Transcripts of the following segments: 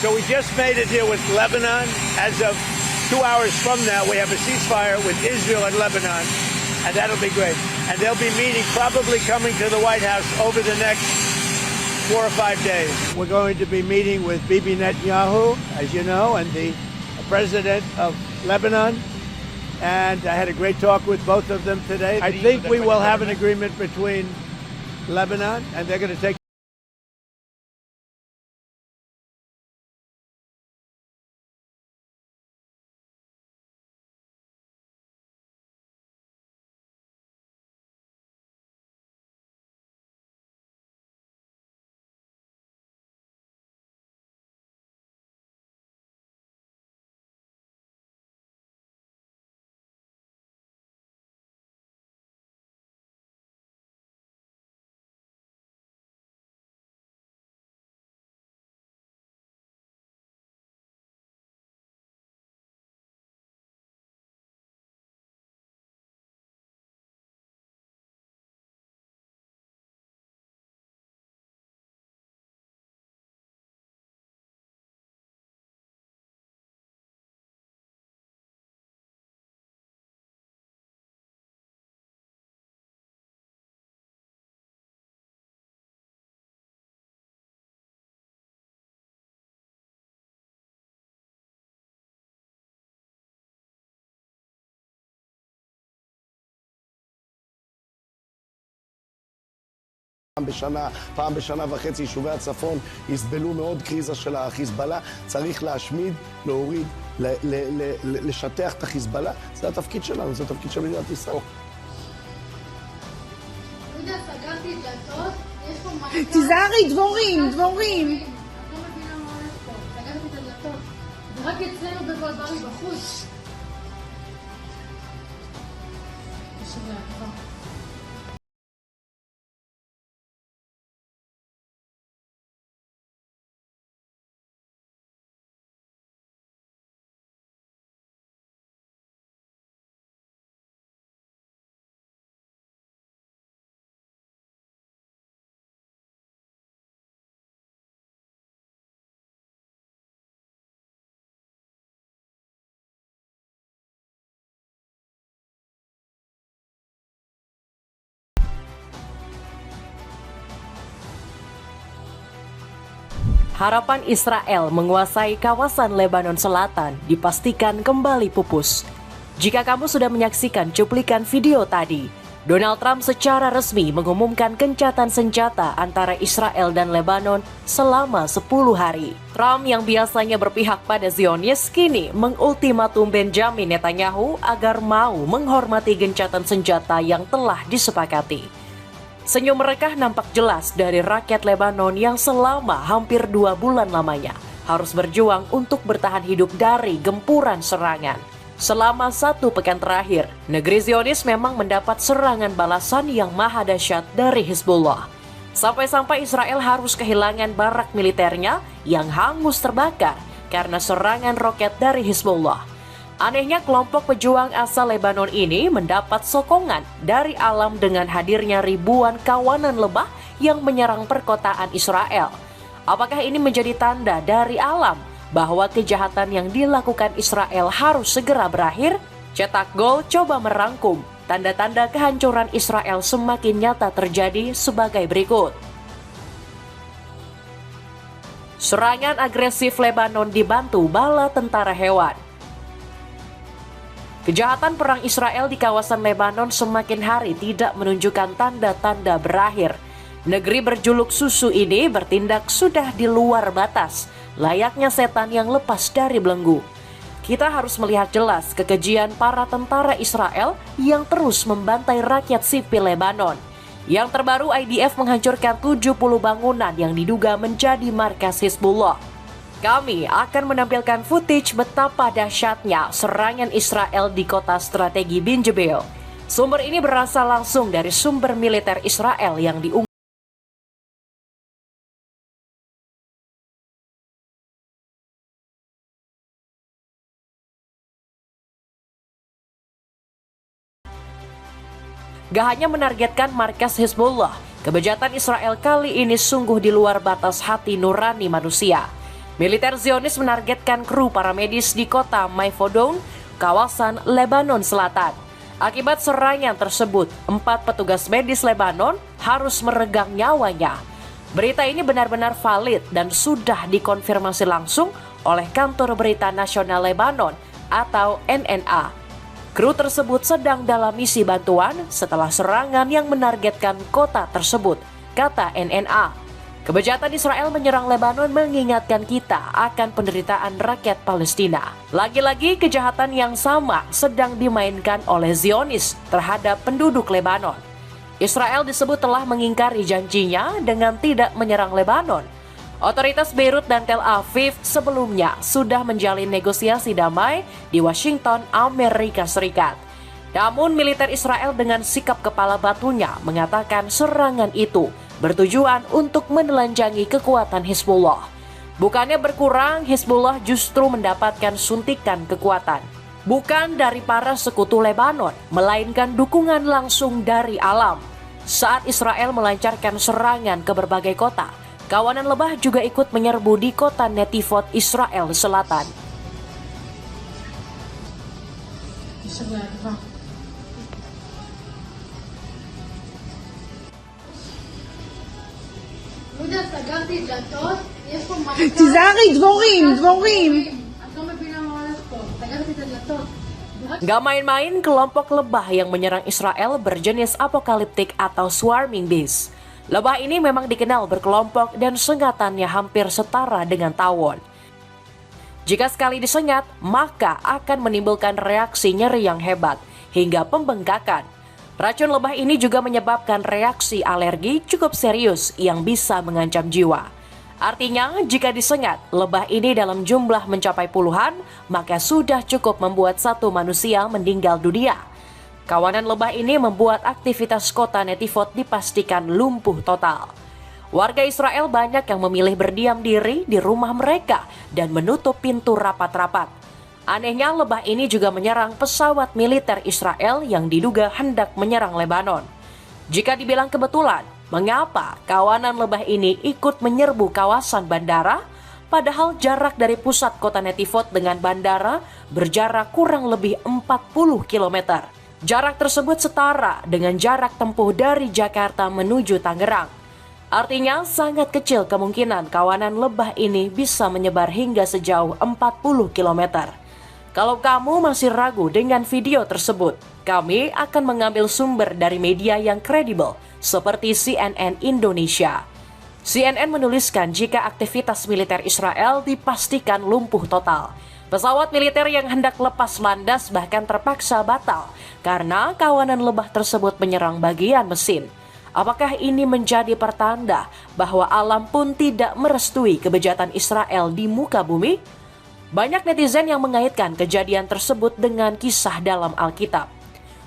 So we just made a deal with Lebanon. As of 2 hours from now, we have a ceasefire with Israel and Lebanon, and that'll be great. And they'll be meeting, probably coming to the White House over the next 4 or 5 days. We're going to be meeting with Bibi Netanyahu, as you know, and the president of Lebanon. And I had a great talk with both of them today. I think we will have an agreement between Lebanon, and they're going to take. פעם בשנה וחצי יישובי הצפון יסבלו מאוד קריזה של החיזבאללה. צריך להשמיד, להוריד, לשטח את החיזבאללה. זה התפקיד שלנו, זה התפקיד של מדינת ישראל. תיזהרי, דבורים. את לא מבינה מה הולך פה. סגרתי את הדלתות. זה רק אצלנו בבלברי בחוץ. תשאיר להקרא. Harapan Israel menguasai kawasan Lebanon Selatan dipastikan kembali pupus. Jika kamu sudah menyaksikan cuplikan video tadi, Donald Trump secara resmi mengumumkan gencatan senjata antara Israel dan Lebanon selama 10 hari. Trump yang biasanya berpihak pada Zionis kini mengultimatum Benjamin Netanyahu agar mau menghormati gencatan senjata yang telah disepakati. Senyum mereka nampak jelas dari rakyat Lebanon yang selama hampir 2 bulan lamanya harus berjuang untuk bertahan hidup dari gempuran serangan. Selama 1 pekan terakhir, negeri Zionis memang mendapat serangan balasan yang maha dahsyat dari Hizbullah. Sampai-sampai Israel harus kehilangan barak militernya yang hangus terbakar karena serangan roket dari Hizbullah. Anehnya kelompok pejuang asal Lebanon ini mendapat sokongan dari alam dengan hadirnya ribuan kawanan lebah yang menyerang perkotaan Israel. Apakah ini menjadi tanda dari alam bahwa kejahatan yang dilakukan Israel harus segera berakhir? Cetak Gol coba merangkum tanda-tanda kehancuran Israel semakin nyata terjadi sebagai berikut. Serangan agresif Lebanon dibantu bala tentara hewan. Kejahatan perang Israel di kawasan Lebanon semakin hari tidak menunjukkan tanda-tanda berakhir. Negeri berjuluk susu ini bertindak sudah di luar batas, layaknya setan yang lepas dari belenggu. Kita harus melihat jelas kekejian para tentara Israel yang terus membantai rakyat sipil Lebanon. Yang terbaru, IDF menghancurkan 70 bangunan yang diduga menjadi markas Hizbullah. Kami akan menampilkan footage betapa dahsyatnya serangan Israel di kota strategi Bin Jebel. Sumber ini berasal langsung dari sumber militer Israel yang diungkapkan. Gak hanya menargetkan markas Hizbullah, kebejatan Israel kali ini sungguh di luar batas hati nurani manusia. Militer Zionis menargetkan kru paramedis di kota Maifodon, kawasan Lebanon Selatan. Akibat serangan tersebut, 4 petugas medis Lebanon harus meregang nyawanya. Berita ini benar-benar valid dan sudah dikonfirmasi langsung oleh Kantor Berita Nasional Lebanon atau NNA. Kru tersebut sedang dalam misi bantuan setelah serangan yang menargetkan kota tersebut, kata NNA. Kebejatan Israel menyerang Lebanon mengingatkan kita akan penderitaan rakyat Palestina. Lagi-lagi kejahatan yang sama sedang dimainkan oleh Zionis terhadap penduduk Lebanon. Israel disebut telah mengingkari janjinya dengan tidak menyerang Lebanon. Otoritas Beirut dan Tel Aviv sebelumnya sudah menjalin negosiasi damai di Washington, Amerika Serikat. Namun militer Israel dengan sikap kepala batunya mengatakan serangan itu bertujuan untuk menelanjangi kekuatan Hizbullah. Bukannya berkurang, Hizbullah justru mendapatkan suntikan kekuatan. Bukan dari para sekutu Lebanon, melainkan dukungan langsung dari alam. Saat Israel melancarkan serangan ke berbagai kota, kawanan lebah juga ikut menyerbu di kota Netivot, Israel Selatan. יהודה, סגרתי דלתות, יש פה מחסן. תיזהרי, דבורים, דבורים. את לא מבינה מה הולך פה. סגרתי את הדלתות. Gak main-main, kelompok lebah yang menyerang Israel berjenis apokaliptik atau swarming beast. Lebah ini memang dikenal berkelompok dan sengatannya hampir setara dengan tawon. Jika sekali disengat, maka akan menimbulkan reaksi nyeri yang hebat hingga pembengkakan. Racun lebah ini juga menyebabkan reaksi alergi cukup serius yang bisa mengancam jiwa. Artinya, jika disengat, lebah ini dalam jumlah mencapai puluhan, maka sudah cukup membuat satu manusia meninggal dunia. Kawanan lebah ini membuat aktivitas kota Netivot dipastikan lumpuh total. Warga Israel banyak yang memilih berdiam diri di rumah mereka dan menutup pintu rapat-rapat. Anehnya, lebah ini juga menyerang pesawat militer Israel yang diduga hendak menyerang Lebanon. Jika dibilang kebetulan, mengapa kawanan lebah ini ikut menyerbu kawasan bandara, padahal jarak dari pusat kota Netivot dengan bandara berjarak kurang lebih 40 km. Jarak tersebut setara dengan jarak tempuh dari Jakarta menuju Tangerang. Artinya, sangat kecil kemungkinan kawanan lebah ini bisa menyebar hingga sejauh 40 km. Kalau kamu masih ragu dengan video tersebut, kami akan mengambil sumber dari media yang kredibel seperti CNN Indonesia. CNN menuliskan jika aktivitas militer Israel dipastikan lumpuh total. Pesawat militer yang hendak lepas landas bahkan terpaksa batal karena kawanan lebah tersebut menyerang bagian mesin. Apakah ini menjadi pertanda bahwa alam pun tidak merestui kebejatan Israel di muka bumi? Banyak netizen yang mengaitkan kejadian tersebut dengan kisah dalam Alkitab.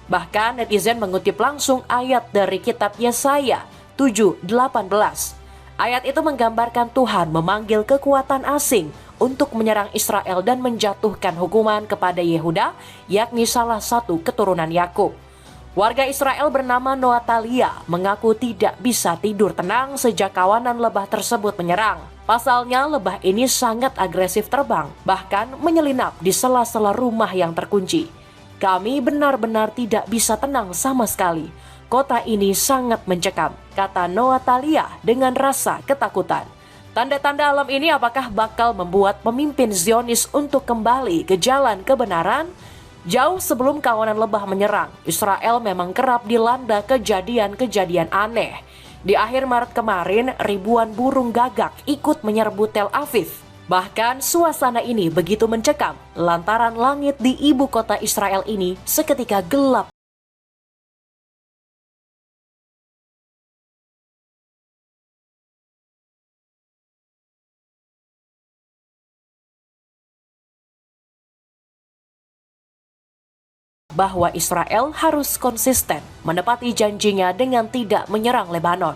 Bahkan netizen mengutip langsung ayat dari kitab Yesaya 7:18. Ayat itu menggambarkan Tuhan memanggil kekuatan asing untuk menyerang Israel dan menjatuhkan hukuman kepada Yehuda, yakni salah satu keturunan Yakub. Warga Israel bernama Noatalia mengaku tidak bisa tidur tenang sejak kawanan lebah tersebut menyerang. Pasalnya, lebah ini sangat agresif terbang, bahkan menyelinap di sela-sela rumah yang terkunci. Kami benar-benar tidak bisa tenang sama sekali. Kota ini sangat mencekam, kata Noatalia dengan rasa ketakutan. Tanda-tanda alam ini apakah bakal membuat pemimpin Zionis untuk kembali ke jalan kebenaran? Jauh sebelum kawanan lebah menyerang, Israel memang kerap dilanda kejadian-kejadian aneh. Di akhir Maret kemarin, ribuan burung gagak ikut menyerbu Tel Aviv. Bahkan suasana ini begitu mencekam lantaran langit di ibu kota Israel ini seketika gelap. Bahwa Israel harus konsisten menepati janjinya dengan tidak menyerang Lebanon.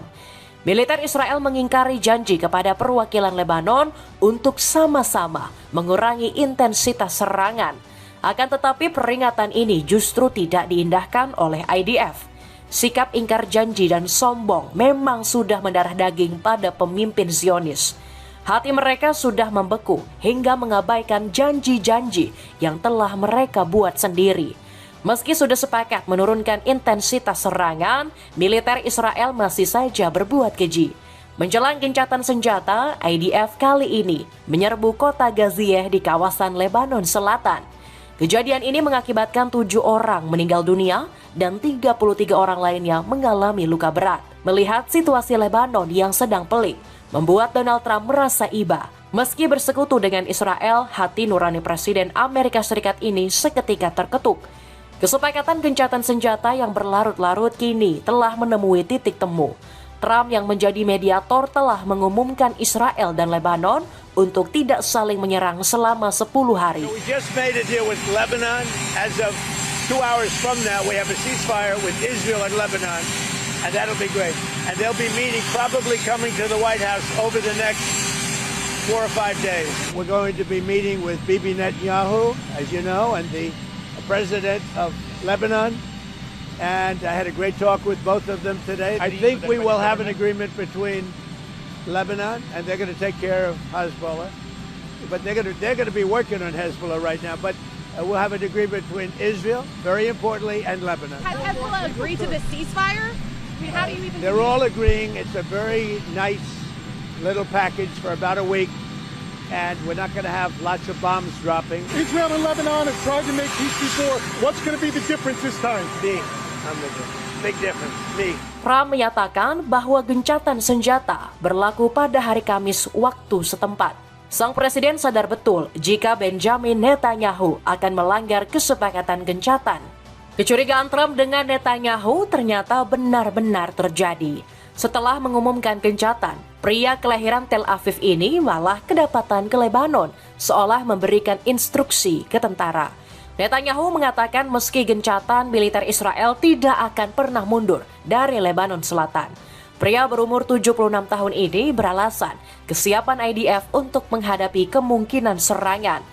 Militer Israel mengingkari janji kepada perwakilan Lebanon untuk sama-sama mengurangi intensitas serangan. Akan tetapi peringatan ini justru tidak diindahkan oleh IDF. Sikap ingkar janji dan sombong memang sudah mendarah daging pada pemimpin Zionis. Hati mereka sudah membeku hingga mengabaikan janji-janji yang telah mereka buat sendiri. Meski sudah sepakat menurunkan intensitas serangan, militer Israel masih saja berbuat keji. Menjelang gencatan senjata, IDF kali ini menyerbu kota Gaziyeh di kawasan Lebanon Selatan. Kejadian ini mengakibatkan 7 orang meninggal dunia dan 33 orang lainnya mengalami luka berat. Melihat situasi Lebanon yang sedang pelik, membuat Donald Trump merasa iba. Meski bersekutu dengan Israel, hati nurani Presiden Amerika Serikat ini seketika terketuk. Kesepakatan gencatan senjata yang berlarut-larut kini telah menemui titik temu. Trump yang menjadi mediator telah mengumumkan Israel dan Lebanon untuk tidak saling menyerang selama 10 hari. We just made a deal with Lebanon. As of 2 hours from now, we have a ceasefire with Israel and Lebanon, and that'll be great. And they'll be meeting, probably coming to the White House over the next 4 or 5 days. We're going to be meeting with Bibi Netanyahu, as you know, and the president of Lebanon. And I had a great talk with both of them today. I think we will have an agreement between Lebanon, and they're going to take care of Hezbollah. But they're going to be working on Hezbollah right now. But we'll have an agreement between Israel, very importantly, and Lebanon. Has Hezbollah agreed to this ceasefire? I mean, how do you even? They're all agreeing. It's a very nice little package for about a week. And we're not going to have lots of bombs dropping. Israel and Lebanon have tried to make peace before. What's going to be the difference this time? Me. I'm the difference. Big difference. Me. Trump menyatakan bahwa gencatan senjata berlaku pada hari Kamis waktu setempat. Sang presiden sadar betul jika Benjamin Netanyahu akan melanggar kesepakatan gencatan. Kecurigaan Trump dengan Netanyahu ternyata benar-benar terjadi. Setelah mengumumkan gencatan, pria kelahiran Tel Aviv ini malah kedapatan ke Lebanon, seolah memberikan instruksi ke tentara. Netanyahu mengatakan meski gencatan, militer Israel tidak akan pernah mundur dari Lebanon Selatan. Pria berumur 76 tahun ini beralasan kesiapan IDF untuk menghadapi kemungkinan serangan.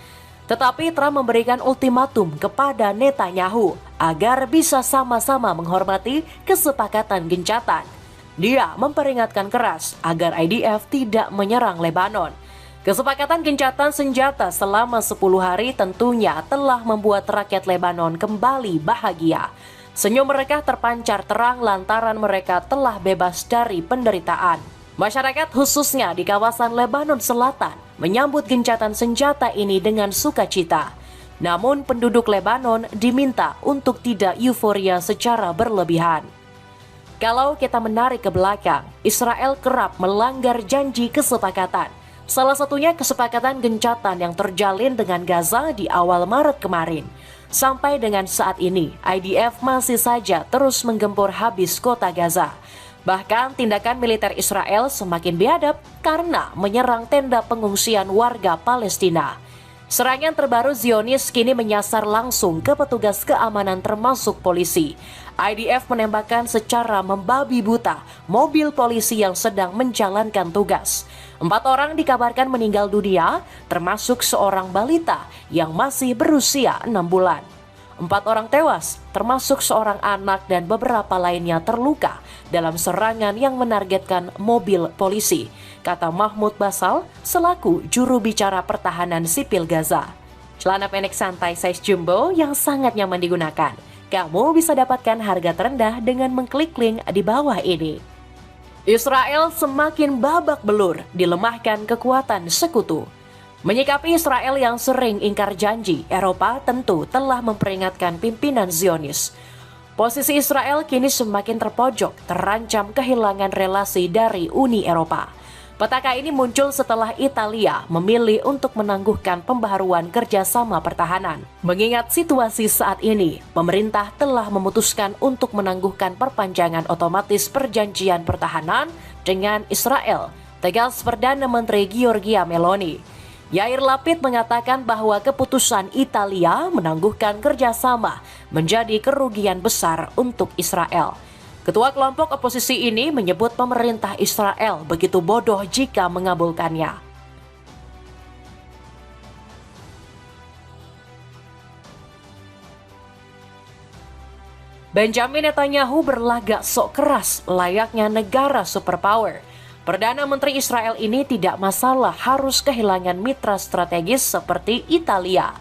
Tetapi Trump memberikan ultimatum kepada Netanyahu agar bisa sama-sama menghormati kesepakatan gencatan. Dia memperingatkan keras agar IDF tidak menyerang Lebanon. Kesepakatan gencatan senjata selama 10 hari tentunya telah membuat rakyat Lebanon kembali bahagia. Senyum mereka terpancar terang lantaran mereka telah bebas dari penderitaan. Masyarakat khususnya di kawasan Lebanon Selatan menyambut gencatan senjata ini dengan sukacita. Namun penduduk Lebanon diminta untuk tidak euforia secara berlebihan. Kalau kita menarik ke belakang, Israel kerap melanggar janji kesepakatan. Salah satunya kesepakatan gencatan yang terjalin dengan Gaza di awal Maret kemarin. Sampai dengan saat ini, IDF masih saja terus menggempur habis kota Gaza. Bahkan tindakan militer Israel semakin biadab karena menyerang tenda pengungsian warga Palestina. Serangan terbaru Zionis kini menyasar langsung ke petugas keamanan termasuk polisi. IDF menembakkan secara membabi buta mobil polisi yang sedang menjalankan tugas. 4 orang dikabarkan meninggal dunia, termasuk seorang balita yang masih berusia 6 bulan. 4 orang tewas, termasuk seorang anak dan beberapa lainnya terluka dalam serangan yang menargetkan mobil polisi, kata Mahmud Basal selaku juru bicara pertahanan sipil Gaza. Celana pendek santai size jumbo yang sangat nyaman digunakan. Kamu bisa dapatkan harga terendah dengan mengklik link di bawah ini. Israel semakin babak belur dilemahkan kekuatan sekutu. Menyikapi Israel yang sering ingkar janji, Eropa tentu telah memperingatkan pimpinan Zionis. Posisi Israel kini semakin terpojok, terancam kehilangan relasi dari Uni Eropa. Petaka ini muncul setelah Italia memilih untuk menangguhkan pembaharuan kerjasama pertahanan. Mengingat situasi saat ini, pemerintah telah memutuskan untuk menangguhkan perpanjangan otomatis perjanjian pertahanan dengan Israel, tegas Perdana Menteri Giorgia Meloni. Yair Lapid mengatakan bahwa keputusan Italia menangguhkan kerjasama menjadi kerugian besar untuk Israel. Ketua kelompok oposisi ini menyebut pemerintah Israel begitu bodoh jika mengabulkannya. Benjamin Netanyahu berlagak sok keras layaknya negara superpower. Perdana Menteri Israel ini tidak masalah harus kehilangan mitra strategis seperti Italia.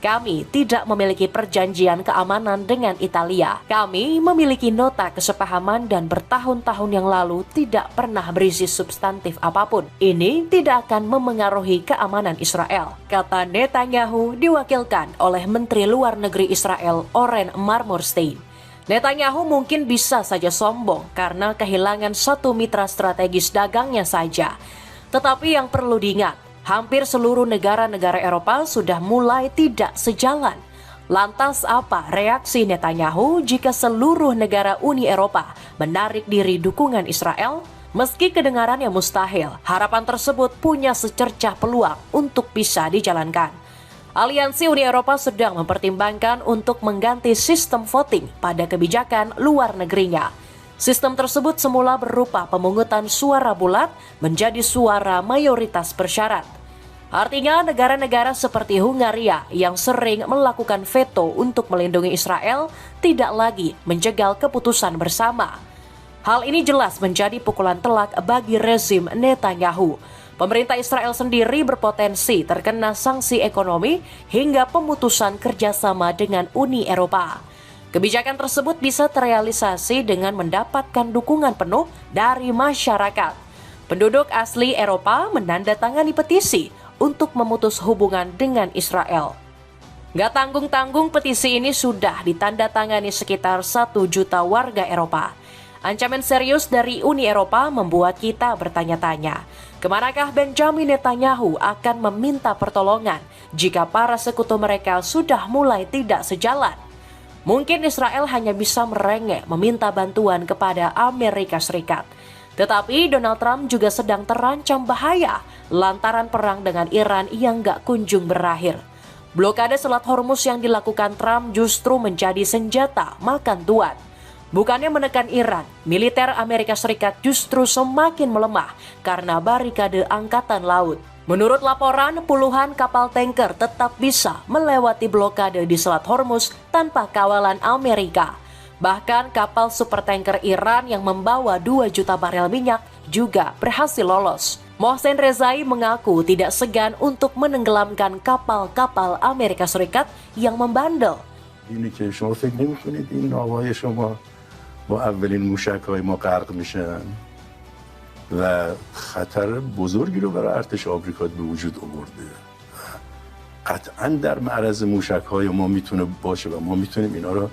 Kami tidak memiliki perjanjian keamanan dengan Italia. Kami memiliki nota kesepahaman dan bertahun-tahun yang lalu tidak pernah berisi substantif apapun. Ini tidak akan memengaruhi keamanan Israel, kata Netanyahu diwakilkan oleh Menteri Luar Negeri Israel Oren Marmorstein. Netanyahu mungkin bisa saja sombong karena kehilangan satu mitra strategis dagangnya saja. Tetapi yang perlu diingat, hampir seluruh negara-negara Eropa sudah mulai tidak sejalan. Lantas apa reaksi Netanyahu jika seluruh negara Uni Eropa menarik diri dukungan Israel? Meski kedengarannya mustahil, harapan tersebut punya secercah peluang untuk bisa dijalankan. Aliansi Uni Eropa sedang mempertimbangkan untuk mengganti sistem voting pada kebijakan luar negerinya. Sistem tersebut semula berupa pemungutan suara bulat menjadi suara mayoritas bersyarat. Artinya negara-negara seperti Hungaria yang sering melakukan veto untuk melindungi Israel tidak lagi menjegal keputusan bersama. Hal ini jelas menjadi pukulan telak bagi rezim Netanyahu. Pemerintah Israel sendiri berpotensi terkena sanksi ekonomi hingga pemutusan kerjasama dengan Uni Eropa. Kebijakan tersebut bisa terrealisasi dengan mendapatkan dukungan penuh dari masyarakat. Penduduk asli Eropa menandatangani petisi untuk memutus hubungan dengan Israel. Gak tanggung-tanggung petisi ini sudah ditandatangani sekitar 1 juta warga Eropa. Ancaman serius dari Uni Eropa membuat kita bertanya-tanya, kemanakah Benjamin Netanyahu akan meminta pertolongan jika para sekutu mereka sudah mulai tidak sejalan? Mungkin Israel hanya bisa merengek meminta bantuan kepada Amerika Serikat. Tetapi Donald Trump juga sedang terancam bahaya lantaran perang dengan Iran yang gak kunjung berakhir. Blokade Selat Hormuz yang dilakukan Trump justru menjadi senjata makan tuan. Bukannya menekan Iran, militer Amerika Serikat justru semakin melemah karena barikade angkatan laut. Menurut laporan, puluhan kapal tanker tetap bisa melewati blokade di Selat Hormuz tanpa kawalan Amerika. Bahkan kapal supertanker Iran yang membawa 2 juta barel minyak juga berhasil lolos. Mohsen Rezai mengaku tidak segan untuk menenggelamkan kapal-kapal Amerika Serikat yang membandel. با اولین موشک‌های ما غرق میشن و خطر بزرگی رو برای ارتش آمریکا به وجود آورده. قطعاً در معرض موشک‌های ما میتونه باشه و ما میتونیم اینا رو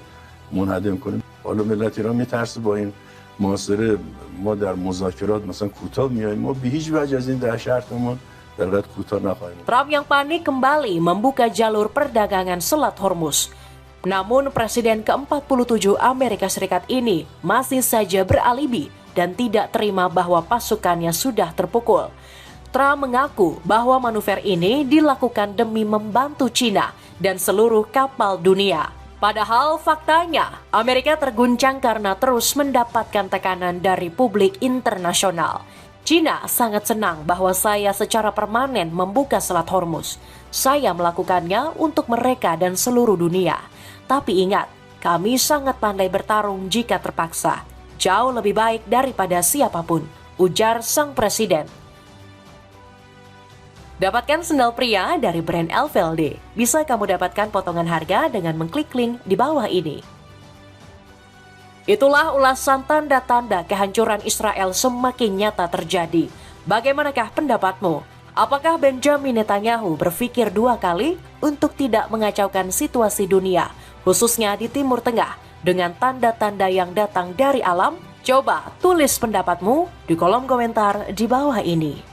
منهدم کنیم. حالا ملت ایران میترسه با این محاصره ما در مذاکرات مثلا کوتاه میایم، ما به هیچ وجه از این دهشتمون در حقیقت کوتاه نخواهیم. Trump yang panik kembali membuka jalur perdagangan Selat Hormuz. Namun Presiden ke-47 Amerika Serikat ini masih saja beralibi dan tidak terima bahwa pasukannya sudah terpukul. Trump mengaku bahwa manuver ini dilakukan demi membantu Cina dan seluruh kapal dunia. Padahal faktanya Amerika terguncang karena terus mendapatkan tekanan dari publik internasional. Cina sangat senang bahwa saya secara permanen membuka Selat Hormuz. Saya melakukannya untuk mereka dan seluruh dunia. Tapi ingat, kami sangat pandai bertarung jika terpaksa. Jauh lebih baik daripada siapapun, ujar sang presiden. Dapatkan sendal pria dari brand LVLD. Bisa kamu dapatkan potongan harga dengan mengklik link di bawah ini. Itulah ulasan tanda-tanda kehancuran Israel semakin nyata terjadi. Bagaimanakah pendapatmu? Apakah Benjamin Netanyahu berpikir 2 kali untuk tidak mengacaukan situasi dunia, khususnya di Timur Tengah, dengan tanda-tanda yang datang dari alam? Coba tulis pendapatmu di kolom komentar di bawah ini.